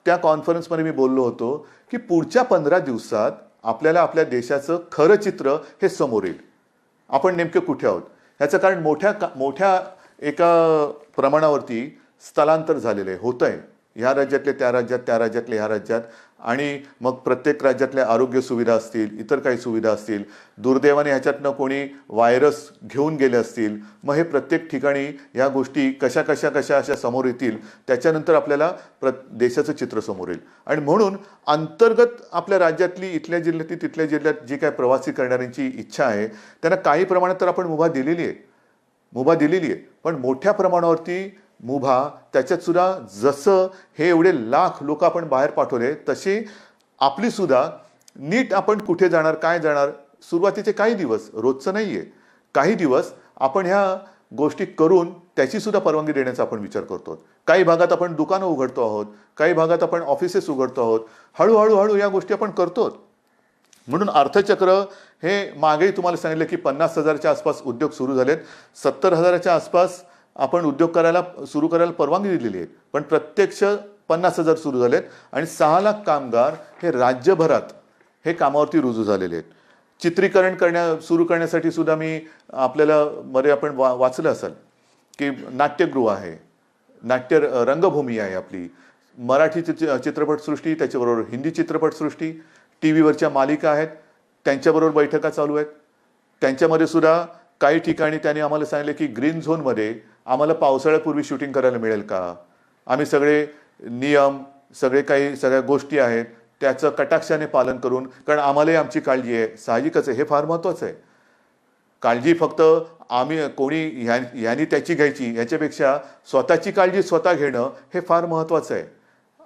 त्या कॉन्फरन्समध्ये मी बोललो होतो की पुढच्या 15 दिवसात आपल्याला आपल्या देशाचं खरं चित्र हे समोर येईल. आपण नेमके कुठे आहोत ह्याचं कारण मोठ्या एका प्रमाणावरती स्थलांतर झालेलं आहे, होत आहे. ह्या राज्यातले त्या राज्यात, त्या राज्यातले ह्या राज्यात, आणि मग प्रत्येक राज्यातल्या आरोग्य सुविधा असतील, इतर काही सुविधा असतील, दुर्दैवाने ह्याच्यातनं कोणी व्हायरस घेऊन गेले असतील, मग हे प्रत्येक ठिकाणी ह्या गोष्टी कशा कशा कशा अशा समोर येतील, त्याच्यानंतर आपल्याला देशाचं चित्र समोर येईल. आणि म्हणून अंतर्गत आपल्या राज्यातली, इथल्या जिल्ह्यातली, तिथल्या जिल्ह्यात जी काय प्रवासी करणाऱ्यांची इच्छा आहे त्यांना काही प्रमाणात तर आपण मुभा दिलेली आहे, पण मोठ्या प्रमाणावरती मुभा त्याच्यात सुद्धा जसं हे एवढे लाख लोक आपण बाहेर पाठवले तशी आपली सुद्धा नीट आपण कुठे जाणार, काय जाणार, सुरुवातीचे काही दिवस, रोजचं नाहीये, काही दिवस आपण ह्या गोष्टी करून त्याची सुद्धा परवानगी देण्याचा आपण विचार करतो. काही भागात आपण दुकानं उघडतो आहोत, काही भागात आपण ऑफिसेस उघडतो आहोत, हळूहळू या गोष्टी आपण करतो. म्हणून अर्थचक्र हे मागेही तुम्हाला सांगितलं की 50,000च्या आसपास उद्योग सुरू झालेत, 70,000च्या आसपास आपण उद्योग सुरू करायला परवानगी दिलेली आहे, पण प्रत्यक्ष 50,000 सुरू झालेत आणि 6 लाख कामगार हे राज्यभरात हे कामावरती रुजू झालेले आहेत. चित्रीकरण सुरू करण्यासाठी सुद्धा मी आपल्याला मध्ये आपण वाचलं असाल की नाट्यगृह आहे, नाट्य रंगभूमी आहे आपली, मराठी चित्रपटसृष्टी, त्याच्याबरोबर हिंदी चित्रपटसृष्टी, टी व्हीवरच्या मालिका आहेत, त्यांच्याबरोबर बैठका चालू आहेत. त्यांच्यामध्ये सुद्धा काही ठिकाणी त्यांनी आम्हाला सांगितलं की ग्रीन झोनमध्ये आम्हाला पावसाळ्यापूर्वी शूटिंग करायला मिळेल का, आम्ही सगळे नियम, सगळ्या गोष्टी आहेत त्याचं कटाक्षाने पालन करून, कारण आम्हालाही आमची काळजी आहे. साहजिकच आहे, हे फार महत्त्वाचं आहे. काळजी फक्त आम्ही कोणी ह्यानी त्याची घ्यायची याच्यापेक्षा स्वतःची काळजी स्वतः घेणं हे फार महत्त्वाचं आहे.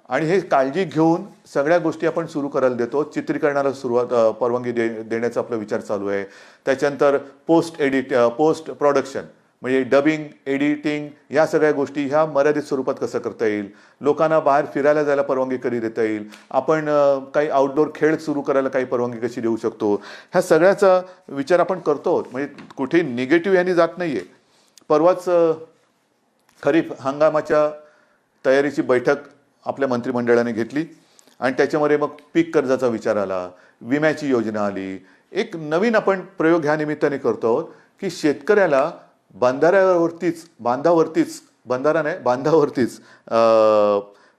आणि हे काळजी घेऊन सगळ्या गोष्टी आपण सुरू करायला देतो. चित्रीकरणाला परवानगी देण्याचा आपला विचार चालू आहे. त्याच्यानंतर पोस्ट प्रोडक्शन म्हणजे डबिंग, एडिटिंग, या सगळ्या गोष्टी ह्या मर्यादित स्वरूपात कसं करता येईल, लोकांना बाहेर फिरायला जायला परवानगी कधी देता येईल, आपण काही आउटडोर खेळ सुरू करायला काही परवानगी कशी देऊ शकतो, ह्या सगळ्याचा विचार आपण करतो. म्हणजे कुठे निगेटिव्ह ह्यानी जात नाहीये. परवाच खरीप हंगामाच्या तयारीची बैठक आपल्या मंत्रिमंडळाने घेतली आणि त्याच्यामध्ये मग पीक कर्जाचा विचार आला, विम्याची योजना आली. एक नवीन आपण प्रयोग ह्या निमित्ताने करतो आहोत की शेतकऱ्याला बांधावरतीच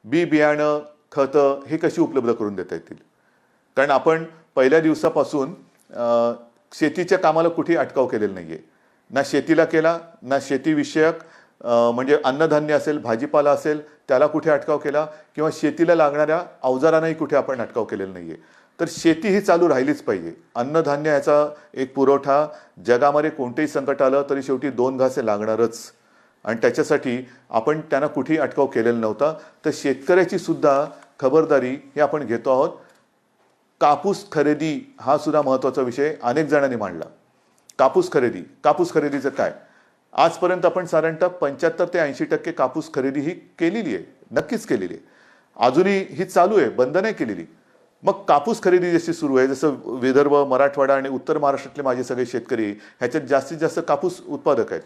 बी बियाणं, खतं हे कशी उपलब्ध करून देता येतील. कारण आपण पहिल्या दिवसापासून शेतीच्या कामाला कुठेही अटकाव केलेला नाहीये, ना शेतीला केला, ना शेतीविषयक म्हणजे अन्नधान्य असेल, भाजीपाला असेल त्याला कुठे अटकाव केला, किंवा शेतीला लागणाऱ्या अवजारांनाही कुठे आपण अटकाव केलेला नाहीये. तर शेती ही चालू राहिलीच पाहिजे. अन्नधान्य याचा एक पुरवठा, जगामध्ये कोणतेही संकट आलं तरी शेवटी 2 घास लागणारच, आणि त्याच्यासाठी आपण त्यांना कुठेही अटकाव केलेला नव्हता. तर शेतकऱ्याची सुद्धा खबरदारी हे आपण घेतो आहोत. कापूस खरेदी हा सुद्धा महत्त्वाचा विषय अनेक जणांनी मांडला. कापूस खरेदीचं काय, आजपर्यंत आपण साधारणतः 75 ते 80% कापूस खरेदी ही केलेली आहे, नक्कीच केलेली आहे. अजूनही ही चालू आहे, बंद नाही केलेली. मग कापूस खरेदी जशी सुरू आहे, जसं विदर्भ, मराठवाडा आणि उत्तर महाराष्ट्रातले माझे सगळे शेतकरी ह्याच्यात जास्तीत जास्त कापूस उत्पादक आहेत,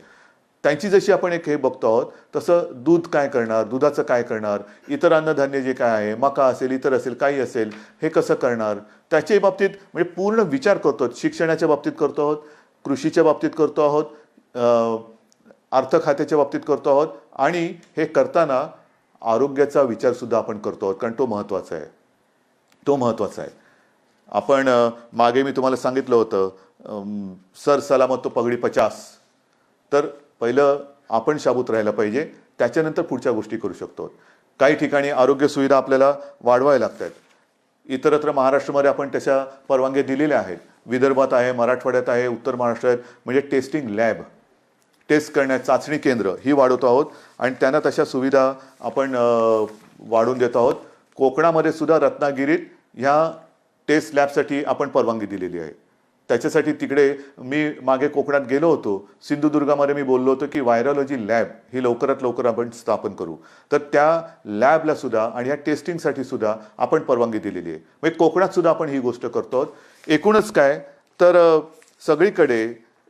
त्यांची जशी आपण एक हे बघतो आहोत, तसं दूध काय करणार, दुधाचं काय करणार, इतर अन्नधान्य जे काय आहे, मका असेल, इतर असेल, काही असेल, हे कसं करणार, त्याच्या बाबतीत म्हणजे पूर्ण विचार करतो आहोत. शिक्षणाच्या बाबतीत करतो आहोत, कृषीच्या बाबतीत करतो आहोत, अर्थ खात्याच्या बाबतीत करतो आहोत, आणि हे करताना आरोग्याचा विचार सुद्धा आपण करतो आहोत, कारण तो महत्त्वाचा आहे. आपण मागे मी तुम्हाला सांगितलं होतं सर सलामत तो पगडी 50. तर पहिलं आपण शाबूत राहायला पाहिजे, त्याच्यानंतर पुढच्या गोष्टी करू शकतो. काही ठिकाणी आरोग्य सुविधा आपल्याला वाढवायला लागतात. इतरत्र महाराष्ट्रामध्ये आपण त्याच्या परवानग्या दिलेल्या आहेत. विदर्भात आहे, मराठवाड्यात आहे, उत्तर महाराष्ट्रात म्हणजे टेस्टिंग लॅब, टेस्ट करण्याची चाचणी केंद्र ही वाढवतो आहोत आणि त्यांना तशा सुविधा आपण वाढवून देतो आहोत. कोकणामध्ये सुद्धा रत्नागिरीत ह्या टेस्ट लॅबसाठी आपण परवानगी दिलेली आहे. त्याच्यासाठी तिकडे मी मागे कोकणात गेलो होतो, सिंधुदुर्गामध्ये मी बोललो होतो की व्हायरॉलॉजी लॅब ही लवकरात लवकर आपण स्थापन करू. तर त्या लॅबला सुद्धा आणि या टेस्टिंगसाठी सुद्धा आपण परवानगी दिलेली आहे. म्हणजे कोकणात सुद्धा आपण ही गोष्ट करतो आहोत. एकूणच काय तर सगळीकडे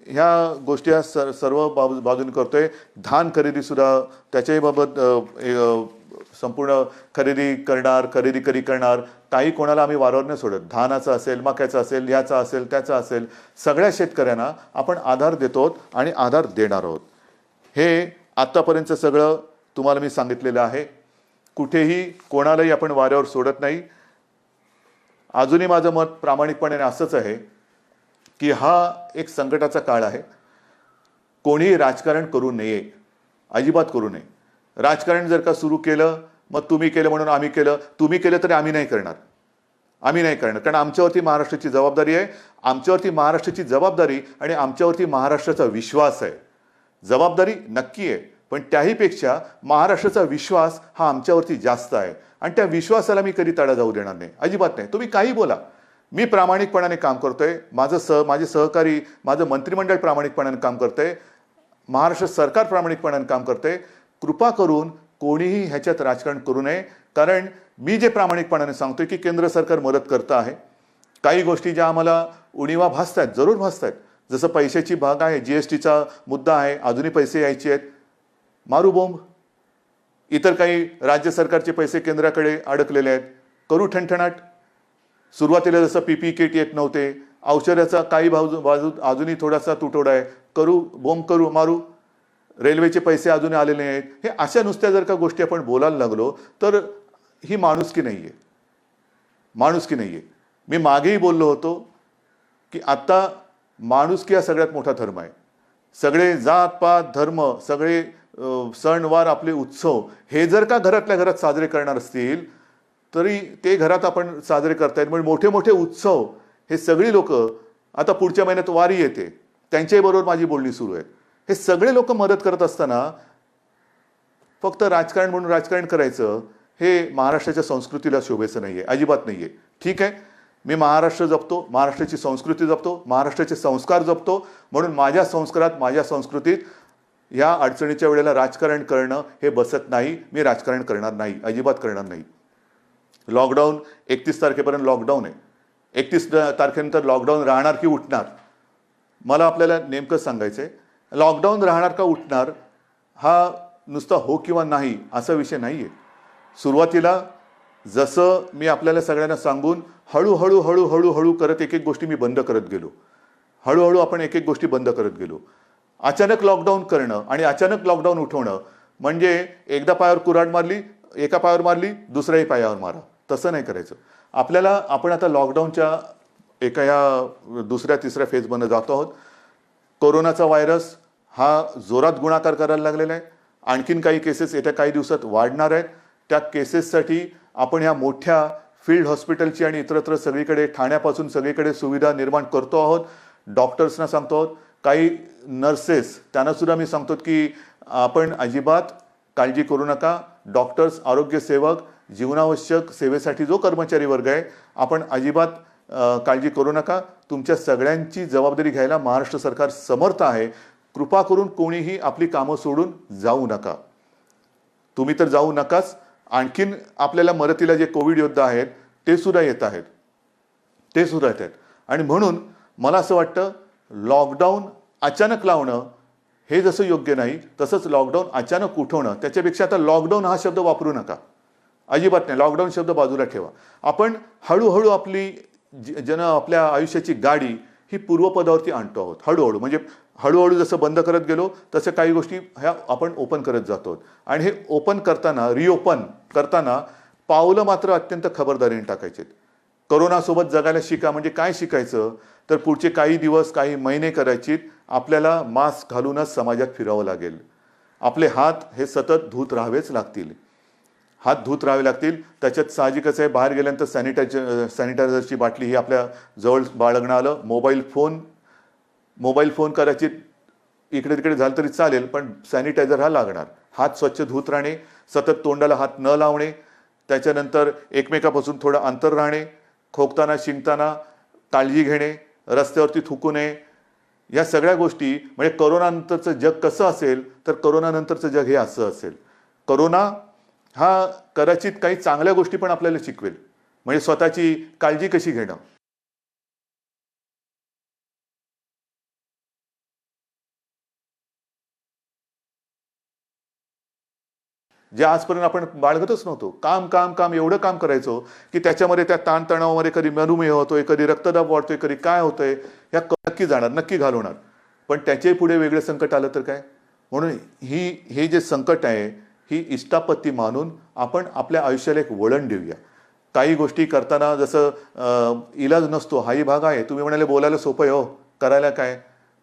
ह्या गोष्टी सर्व बाजूने करतोय. धान खरेदी सुद्धा त्याच्याही बाबत संपूर्ण खरेदी करणार, काही कोणाला आम्ही वारंवार नाही सोडत. धानाचं असेल, मक्याचं असेल, ह्याचा असेल, त्याचा असेल, सगळ्या शेतकऱ्यांना आपण आधार देतो आणि आधार देणार आहोत. हे आत्तापर्यंत सगळं तुम्हाला मी सांगितलेलं आहे. कुठेही कोणालाही आपण वाऱ्यावर सोडत नाही. अजूनही माझं मत प्रामाणिकपणे असंच आहे की हा एक संकटाचा काळ आहे. कोणीही राजकारण करू नये, अजिबात करू नये. राजकारण जर का सुरू केलं, मग तुम्ही केलं म्हणून आम्ही केलं, तुम्ही केलं तरी आम्ही नाही करणार, आम्ही नाही करणार. कारण आमच्यावरती महाराष्ट्राची जबाबदारी आहे, आमच्यावरती महाराष्ट्राची जबाबदारी आणि आमच्यावरती महाराष्ट्राचा विश्वास आहे. जबाबदारी नक्की आहे, पण त्याहीपेक्षा महाराष्ट्राचा विश्वास हा आमच्यावरती जास्त आहे आणि त्या विश्वासाला मी कधी तडा जाऊ देणार नाही, अजिबात नाही. तुम्ही काही बोला, मी प्रामाणिकपणाने काम करतोय, माझे सहकारी, माझं मंत्रिमंडळ प्रामाणिकपणाने काम करतंय, महाराष्ट्र सरकार प्रामाणिकपणाने काम करते. कृपा करून कोणीही ह्याच्यात राजकारण करू नये. कारण मी जे प्रामाणिकपणाने सांगतोय की केंद्र सरकार मदत करतं आहे. काही गोष्टी ज्या आम्हाला उणिवा भासतात, जरूर भासतात. जसं पैशाची भाग आहे, जीएसटीचा मुद्दा आहे, अजूनही पैसे यायचे आहेत, मारू बोंब. इतर काही राज्य सरकारचे पैसे केंद्राकडे अडकलेले आहेत, करू ठणठणाट. सुरुवातीला जसं पीपी किट येत नव्हते, औषधाचा काही बाजू अजूनही थोडासा तुटवडा आहे, करू बोंब, करू मारू. रेल्वेचे पैसे अजून आलेले आहेत. हे अशा नुसत्या जर का गोष्टी आपण बोलायला लागलो तर ही माणुसकी नाही आहे, माणुसकी नाही आहे. मी मागेही बोललो होतो की आता माणुसकी हा सगळ्यात मोठा धर्म आहे. सगळे जात पात धर्म, सगळे सणवार, आपले उत्सव हे जर का घरातल्या घरात साजरे करणार असतील तरी ते घरात आपण साजरे करतायत. म्हणजे मोठे मोठे उत्सव हे सगळी लोक, आता पुढच्या महिन्यात वारी येते, त्यांच्याही बरोबर माझी बोलणी सुरू आहे. हे सगळे लोक मदत करत असताना फक्त राजकारण म्हणून राजकारण करायचं हे महाराष्ट्राच्या संस्कृतीला शोभेचं नाहीये, अजिबात नाहीये. ठीक आहे, मी महाराष्ट्र जपतो, महाराष्ट्राची संस्कृती जपतो, महाराष्ट्राचे संस्कार जपतो, म्हणून माझ्या संस्कारात, माझ्या संस्कृतीत या अडचणीच्या वेळेला राजकारण करणं हे बसत नाही. मी राजकारण करणार नाही, अजिबात करणार नाही. लॉकडाऊन 31 तारखेपर्यंत लॉकडाऊन आहे. 31 तारखेनंतर लॉकडाऊन राहणार की उठणार, मला आपल्याला नेमकं सांगायचं आहे. लॉकडाऊन राहणार का उठणार हा नुसता हो किंवा नाही असा विषय नाही आहे. सुरुवातीला जसं मी आपल्याला सगळ्यांना सांगून हळूहळू हळूहळू हळू करत एक एक गोष्टी मी बंद करत गेलो, हळूहळू आपण एक एक गोष्टी बंद करत गेलो. अचानक लॉकडाऊन करणं आणि अचानक लॉकडाऊन उठवणं म्हणजे एकदा पायावर कुऱ्हाड मारली, एका पायावर मारली, दुसऱ्याही पायावर मारा, तसं नाही करायचं. आपण आता लॉकडाऊनच्या एका या दुसऱ्या तिसऱ्या फेजमध्ये जातो आहोत. कोरोनाचा व्हायरस हा जोरात गुणाकार करायला लागलेला आहे. आणखीन काही केसेस येत्या काही दिवसात वाढणार आहेत. त्या केसेससाठी आपण ह्या मोठ्या फील्ड हॉस्पिटलची आणि इतरत्र सगळीकडे, ठाण्यापासून सगळीकडे सुविधा निर्माण करतो आहोत. डॉक्टर्सना सांगतो आहोत, काही नर्सेस त्यांना सुद्धा मी सांगतो की आपण अजिबात काळजी करू नका. डॉक्टर्स, आरोग्यसेवक, जीवनावश्यक सेवेसाठी जो कर्मचारी वर्ग आहे, आपण अजिबात काळजी करू नका. तुमच्या सगळ्यांची जबाबदारी घ्यायला महाराष्ट्र सरकार समर्थ आहे. कृपा करून कोणीही आपली कामं सोडून जाऊ नका. तुम्ही तर जाऊ नकाच, आणखीन आपल्याला मदतीला जे कोविड योद्धा आहेत ते सुद्धा येत आहेत, ते सुद्धा येत आहेत. आणि म्हणून मला असं वाटतं लॉकडाऊन अचानक लावणं हे जसं योग्य नाही, तसंच लॉकडाऊन अचानक उठवणं, त्याच्यापेक्षा आता लॉकडाऊन हा शब्द वापरू नका, अजिबात नाही. लॉकडाऊन शब्द बाजूला ठेवा. आपण हळूहळू आपली आपल्या आयुष्याची गाडी ही पूर्वपदावरती आणतो आहोत. हळूहळू म्हणजे हळूहळू जसं बंद करत गेलो तसं काही गोष्टी ह्या आपण ओपन करत जातो. आणि हे ओपन करताना, रिओपन करताना पावलं मात्र अत्यंत खबरदारीने टाकायचे. कोरोनासोबत जगायला शिका. म्हणजे काय शिकायचं तर पुढचे काही दिवस, काही महिने करायचे आपल्याला मास्क घालूनच समाजात फिरावं लागेल. आपले हात हे सतत धुत राहावेच लागतील, हात धुत राहावे लागतील. त्याच्यात साहजिकच आहे, बाहेर गेल्यानंतर सॅनिटायझरची बाटली ही आपल्या जवळ बाळगणं आलं. मोबाईल फोन करायची इकडे तिकडे झालं तरी चालेल, पण सॅनिटायझर हा लागणार. हात स्वच्छ धुत राहणे, सतत तोंडाला हात न लावणे, त्याच्यानंतर एकमेकापासून थोडं अंतर राहणे, खोकताना शिंकताना काळजी घेणे, रस्त्यावरती थुंकू नये. या सगळ्या गोष्टी म्हणजे कोरोनानंतरचं जग कसं असेल तर कोरोनानंतरचं जग हे असं असेल. कोरोना हा कदाचित काही चांगल्या गोष्टी पण आपल्याला शिकवेल. म्हणजे स्वतःची काळजी कशी घेणं, जे आजपर्यंत आपण बाळगतच नव्हतो. काम काम काम एवढं काम करायचो की त्याच्यामध्ये त्या ताणतणावामध्ये कधी मधुमेह होतोय, कधी रक्तदाब वाढतोय, कधी काय होतंय, ह्या नक्की जाणार, नक्की घालवणार. पण त्याच्याही पुढे वेगळं संकट आलं तर काय. म्हणून हे जे संकट आहे ही इष्टापत्ती मानून आपण आपल्या आयुष्याला एक वळण देऊया. काही गोष्टी करताना जसं इलाज नसतो हाही भाग आहे. तुम्ही म्हणाले बोलायला सोपं आहे हो, करायला काय,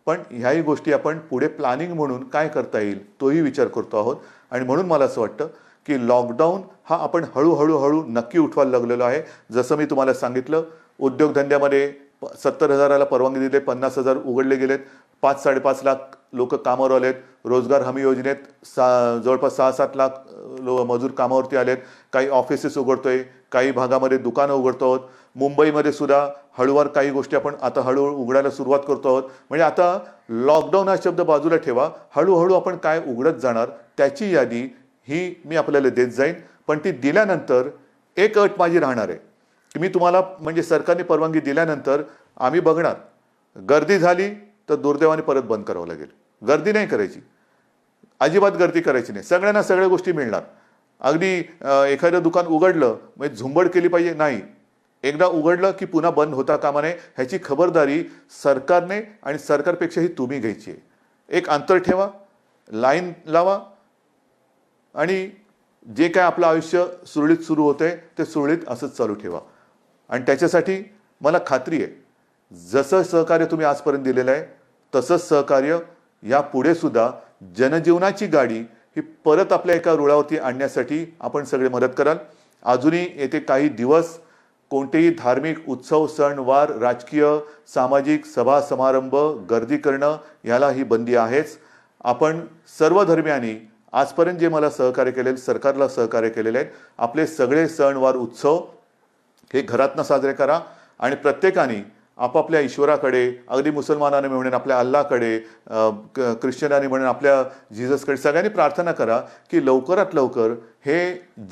पण ह्याही गोष्टी आपण पुढे प्लॅनिंग म्हणून काय करता येईल तोही विचार करतो आहोत. आणि म्हणून मला असं वाटतं की लॉकडाऊन हा आपण हळूहळू नक्की उठवायला लागलेलो आहे. जसं मी तुम्हाला सांगितलं, उद्योगधंद्यामध्ये 70,000ला परवानगी दिली, 50,000 उघडले गेलेत, 5-5.5 लाख लोक कामावर आलेत. रोजगार हमी योजनेत जवळपास 6-7 लाख मजूर कामावरती आलेत. काही ऑफिसेस उघडतोय, काही भागामध्ये दुकानं उघडतो आहोत. मुंबईमध्ये सुद्धा हळूवार काही गोष्टी आपण आता हळूहळू उघडायला सुरुवात करतो आहोत. म्हणजे आता लॉकडाऊन हा शब्द बाजूला ठेवा, हळूहळू आपण काय उघडत जाणार त्याची यादी ही मी आपल्याला देत जाईन. पण ती दिल्यानंतर एक अट माझी राहणार आहे की मी तुम्हाला म्हणजे सरकारने परवानगी दिल्यानंतर आम्ही बघणार, गर्दी झाली तर दुर्दैवाने परत बंद करावं लागेल. गर्दी नाही करायची, अजिबात गर्दी करायची नाही. सगळ्यांना सगळ्या गोष्टी मिळणार. अगदी एखादं दुकान उघडलं म्हणजे झुंबड केली पाहिजे नाही. एकदा उघडलं की पुन्हा बंद होता कामा नये. ह्याची खबरदारी सरकारने आणि सरकारपेक्षाही तुम्ही घ्यायची आहे. एक अंतर ठेवा, लाईन लावा आणि जे काय आपलं आयुष्य सुरळीत सुरू होतंय ते सुरळीत असंच चालू ठेवा. आणि त्याच्यासाठी मला खात्री आहे, जसं सहकार्य तुम्ही आजपर्यंत दिलेलं आहे तसंच सहकार्य यापुढे सुद्धा जनजीवनाची गाडी ही परत आपल्या एका रुळावरती आणण्यासाठी आपण सगळे मदत कराल. अजूनही येथे काही दिवस कोणतेही धार्मिक उत्सव, सण वार, राजकीय, सामाजिक सभा समारंभ, गर्दी करणं ह्याला ही बंदी आहेच. आपण सर्व धर्मियांनी आजपर्यंत जे मला सहकार्य केलेले, सरकारला सहकार्य केलेले आहेत, आपले सगळे सण वार उत्सव हे घरातनं साजरे करा. आणि प्रत्येकाने आपापल्या ईश्वराकडे, अगदी मुसलमानाने म्हणून आपल्या अल्लाकडे, ख्रिश्चनाने म्हणून आपल्या जिजसकडे सगळ्यांनी प्रार्थना करा की लवकरात लवकर हे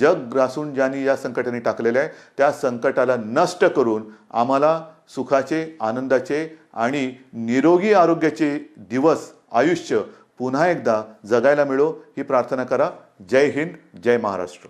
जग ग्रासून ज्यांनी या संकटाने टाकलेलं आहे त्या संकटाला नष्ट करून आम्हाला सुखाचे, आनंदाचे आणि निरोगी आरोग्याचे दिवस, आयुष्य पुन्हा एकदा जगायला मिळो ही प्रार्थना करा. जय हिंद, जय महाराष्ट्र.